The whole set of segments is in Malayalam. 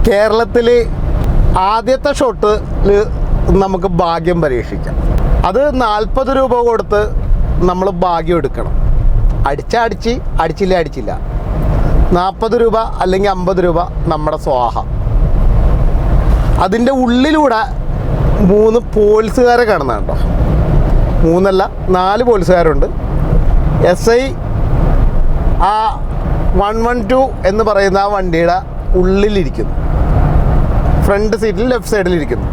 കേരളത്തിൽ ആദ്യത്തെ ഷോട്ടിൽ നമുക്ക് ഭാഗ്യം പരീക്ഷിക്കാം. അത് 40 രൂപ കൊടുത്ത് നമ്മൾ ഭാഗ്യം എടുക്കണം. അടിച്ചില്ല 40 രൂപ അല്ലെങ്കിൽ 50 രൂപ നമ്മുടെ സ്വാഹ. അതിൻ്റെ ഉള്ളിലൂടെ 3 പോലീസുകാരെ കാണുന്നുണ്ടോ? 3 അല്ല 4 പോലീസുകാരുണ്ട്. SI ആ 112 എന്ന് പറയുന്ന ആ വണ്ടിയുടെ ഉള്ളിലിരിക്കുന്നു, ഫ്രണ്ട് സീറ്റിൽ ലെഫ്റ്റ് സൈഡിലിരിക്കുന്നു.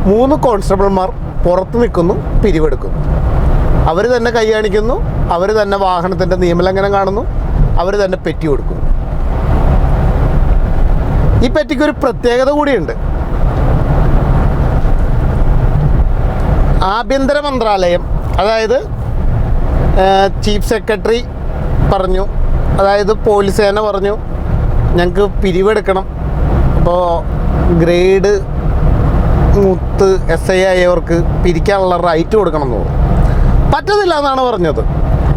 3 കോൺസ്റ്റബിൾമാർ പുറത്ത് നിൽക്കുന്നു, പിരിവെടുക്കുന്നു. അവർ തന്നെ കൈ കാണിക്കുന്നു, അവർ തന്നെ വാഹനത്തിൻ്റെ നിയമലംഘനം കാണുന്നു, അവർ തന്നെ പെറ്റി കൊടുക്കുന്നു. ഈ പെറ്റിക്കൊരു പ്രത്യേകത കൂടിയുണ്ട്. ആഭ്യന്തര മന്ത്രാലയം, അതായത് ചീഫ് സെക്രട്ടറി പറഞ്ഞു, അതായത് പോലീസ് സേന പറഞ്ഞു, ഞങ്ങൾക്ക് പിരിവെടുക്കണം, അപ്പോൾ ഗ്രേഡ് മുത്ത് SI ആയവർക്ക് പിരിക്കാനുള്ള റൈറ്റ് കൊടുക്കണം എന്ന് പറഞ്ഞു. പറ്റത്തില്ല എന്നാണ് പറഞ്ഞത്.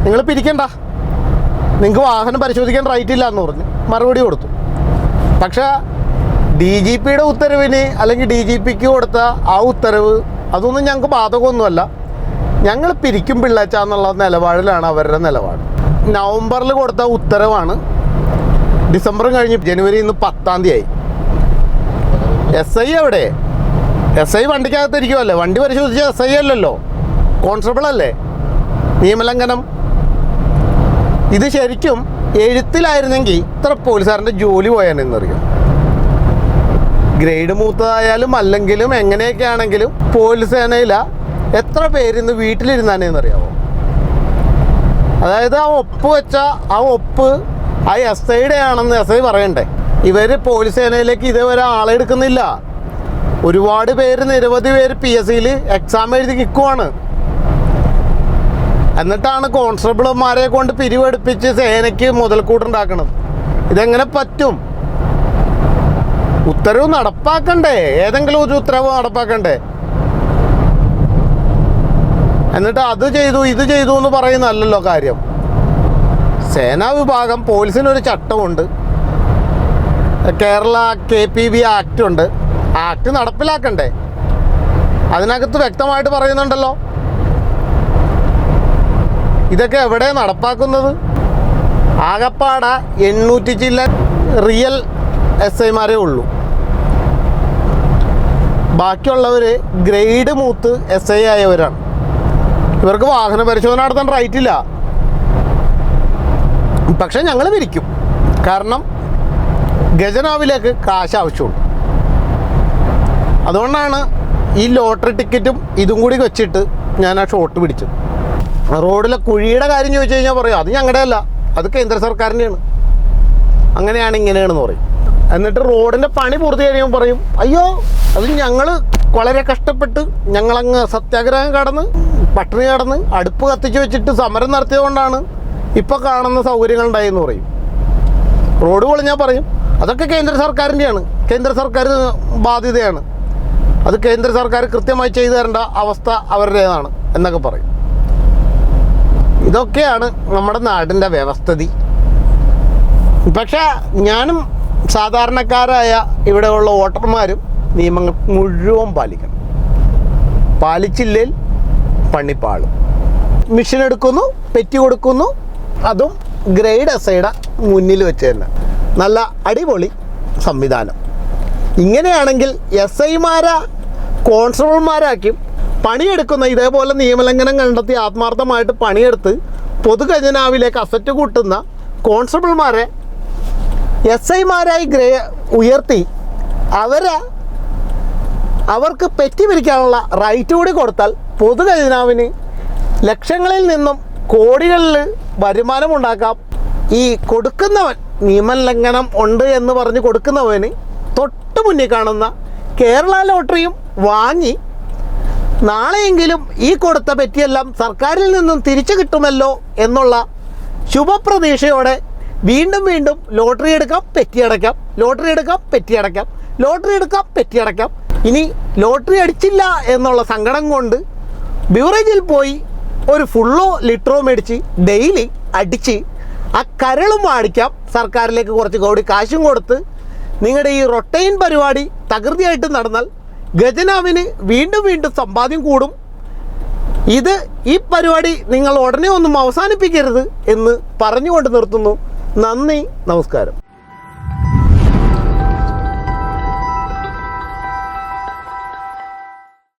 നിങ്ങൾ പിരിക്കണ്ട, നിങ്ങൾക്ക് വാഹനം പരിശോധിക്കാൻ റൈറ്റ് ഇല്ല എന്ന് പറഞ്ഞു മറുപടി കൊടുത്തു. പക്ഷേ DGPയുടെ ഉത്തരവിന് അല്ലെങ്കിൽ DGPക്ക് കൊടുത്ത ആ ഉത്തരവ് അതൊന്നും ഞങ്ങൾക്ക് ബാധകമൊന്നുമല്ല, ഞങ്ങൾ പിരിക്കും പിള്ളേച്ച എന്നുള്ള നിലപാടിലാണ് അവരുടെ നിലപാട്. നവംബറിൽ കൊടുത്ത ഉത്തരവാണ്. ഡിസംബർ കഴിഞ്ഞ് ജനുവരി ഇന്ന് 10-ാം തീയതി ആയി. SI എവിടെ? SI വണ്ടിക്കകത്തിരിക്കുമല്ലേ, വണ്ടി പരിശോധിച്ച SI അല്ലല്ലോ, കോൺസ്റ്റബിൾ അല്ലേ. നിയമലംഘനം. ഇത് ശരിക്കും എഴുത്തിലായിരുന്നെങ്കിൽ ഇത്ര പോലീസുകാരൻ്റെ ജോലി പോയാനെന്നറിയാം. ഗ്രേഡ് മൂത്തതായാലും അല്ലെങ്കിലും എങ്ങനെയൊക്കെ ആണെങ്കിലും പോലീസ് സേനയില എത്ര പേരിന്ന് വീട്ടിലിരുന്നാനേന്നറിയാമോ? അതായത് ആ ഒപ്പ് വെച്ച ആ ഒപ്പ് ആ SIയുടെ ആണെന്ന് SI പറയണ്ടേ. ഇവർ പോലീസ് സേനയിലേക്ക് ഇതേവരെ ആളെ എടുക്കുന്നില്ല. ഒരുപാട് പേര്, നിരവധി പേര് PSCയിൽ എക്സാം എഴുതി നിൽക്കുവാണ്. എന്നിട്ടാണ് കോൺസ്റ്റബിൾമാരെ കൊണ്ട് പിരിവെടുപ്പിച്ച് സേനയ്ക്ക് മുതൽക്കൂട്ടുണ്ടാക്കുന്നത്. ഇതെങ്ങനെ പറ്റും? ഉത്തരവ് നടപ്പാക്കണ്ടേ? ഏതെങ്കിലും ഒരു ഉത്തരവ് നടപ്പാക്കണ്ടേ? എന്നിട്ട് അത് ചെയ്തു ഇത് ചെയ്തു എന്ന് പറയുന്നതല്ലല്ലോ കാര്യം. സേനാ വിഭാഗം, പോലീസിനൊരു ചട്ടമുണ്ട്, കേരള KPB ആക്ട് ഉണ്ട്. ആക്ട് നടപ്പിലാക്കണ്ടേ? അതിനകത്ത് വ്യക്തമായിട്ട് പറയുന്നുണ്ടല്ലോ. ഇതൊക്കെ എവിടെ നടപ്പാക്കുന്നത്? ആകപ്പാട 800 ചില്ല റിയൽ SIമാരേ ഉള്ളൂ. ബാക്കിയുള്ളവർ ഗ്രേഡ് മൂത്ത് SI ആയവരാണ്. ഇവർക്ക് വാഹന പരിശോധന നടത്താൻ റൈറ്റ് ഇല്ല. പക്ഷെ ഞങ്ങൾ പിരിക്കും, കാരണം ഖജനാവിലേക്ക് കാശ് ആവശ്യമുള്ളൂ. അതുകൊണ്ടാണ് ഈ ലോട്ടറി ടിക്കറ്റും ഇതും കൂടി വെച്ചിട്ട് ഞാൻ ആ ഷോട്ട് പിടിച്ചത്. റോഡിലെ കുഴിയുടെ കാര്യം ചോദിച്ചു കഴിഞ്ഞാൽ പറയും അത് ഞങ്ങളുടെ അല്ല, അത് കേന്ദ്ര സർക്കാരിൻ്റെയാണ്, അങ്ങനെയാണ് ഇങ്ങനെയാണെന്ന് പറയും. എന്നിട്ട് റോഡിൻ്റെ പണി പൂർത്തി കഴിയുമ്പോൾ പറയും അയ്യോ അത് ഞങ്ങൾ വളരെ കഷ്ടപ്പെട്ട് ഞങ്ങളങ്ങ് സത്യാഗ്രഹം കടന്ന് പട്ടിണി കടന്ന് അടുപ്പ് കത്തിച്ച് വെച്ചിട്ട് സമരം നടത്തിയതുകൊണ്ടാണ് ഇപ്പോൾ കാണുന്ന സൗകര്യങ്ങളുണ്ടായെന്ന് പറയും. റോഡ് പൊളിഞ്ഞാൽ പറയും അതൊക്കെ കേന്ദ്ര സർക്കാരിൻ്റെയാണ്, കേന്ദ്ര സർക്കാർ ബാധ്യതയാണ്, അത് കേന്ദ്ര സർക്കാർ കൃത്യമായി ചെയ്തു തരേണ്ട അവസ്ഥ അവരുടേതാണ് എന്നൊക്കെ പറയും. ഇതൊക്കെയാണ് നമ്മുടെ നാടിൻ്റെ വ്യവസ്ഥിതി. പക്ഷേ ഞാനും സാധാരണക്കാരായ ഇവിടെയുള്ള വോട്ടർമാരും നിയമങ്ങൾ മുഴുവൻ പാലിക്കണം. പാലിച്ചില്ലേൽ പണിപ്പാളും. മിഷൻ എടുക്കുന്നു, പെറ്റി കൊടുക്കുന്നു, അതും ഗ്രേഡ് SIയുടെ മുന്നിൽ വെച്ച് തന്നെ. നല്ല അടിപൊളി സംവിധാനം. ഇങ്ങനെയാണെങ്കിൽ SIമാരെ കോൺസ്റ്റബിൾമാരാക്കും പണിയെടുക്കുന്ന, ഇതേപോലെ നിയമലംഘനം കണ്ടെത്തി ആത്മാർത്ഥമായിട്ട് പണിയെടുത്ത് പൊതുഖജനാവിലേക്ക് അസറ്റ് കൂട്ടുന്ന കോൺസ്റ്റബിൾമാരെ SIമാരായി ഉയർത്തി അവർക്ക് പെറ്റി പിരിക്കാനുള്ള റൈറ്റ് കൂടി കൊടുത്താൽ പൊതുഖജനാവിന് ലക്ഷങ്ങളിൽ നിന്നും കോടികളിൽ വരുമാനമുണ്ടാക്കാം. ഈ കൊടുക്കുന്നവൻ, നിയമലംഘനം ഉണ്ട് എന്ന് പറഞ്ഞ് കൊടുക്കുന്നവന് തൊട്ട് മുന്നിൽ കാണുന്ന കേരള ലോട്ടറിയും വാങ്ങി നാളെയെങ്കിലും ഈ കൊടുത്ത പെറ്റിയെല്ലാം സർക്കാരിൽ നിന്നും തിരിച്ചു കിട്ടുമല്ലോ എന്നുള്ള ശുഭപ്രതീക്ഷയോടെ വീണ്ടും വീണ്ടും ലോട്ടറി എടുക്കാം, പെറ്റി അടയ്ക്കാം, ലോട്ടറി എടുക്കാം, പെറ്റി അടയ്ക്കാം, ലോട്ടറി എടുക്കാം, പെറ്റി അടയ്ക്കാം. ഇനി ലോട്ടറി അടിച്ചില്ല എന്നുള്ള സങ്കടം കൊണ്ട് ബിവറേജിൽ പോയി ഒരു ഫുള്ളോ ലിറ്ററോ മേടിച്ച് ഡെയിലി അടിച്ച് ആ കരളും അടിക്കാം, സർക്കാരിലേക്ക് കുറച്ച് കോടി കാശും കൊടുത്ത് നിങ്ങളുടെ ഈ റൊട്ടൈൻ പരിപാടി തകൃതിയായിട്ട് നടന്നാൽ ഖജനാവിന് വീണ്ടും വീണ്ടും സമ്പാദ്യം കൂടും. ഈ പരിപാടി നിങ്ങൾ ഉടനെ ഒന്നും അവസാനിപ്പിക്കരുത് എന്ന് പറഞ്ഞുകൊണ്ട് നിർത്തുന്നു. നന്ദി, നമസ്കാരം.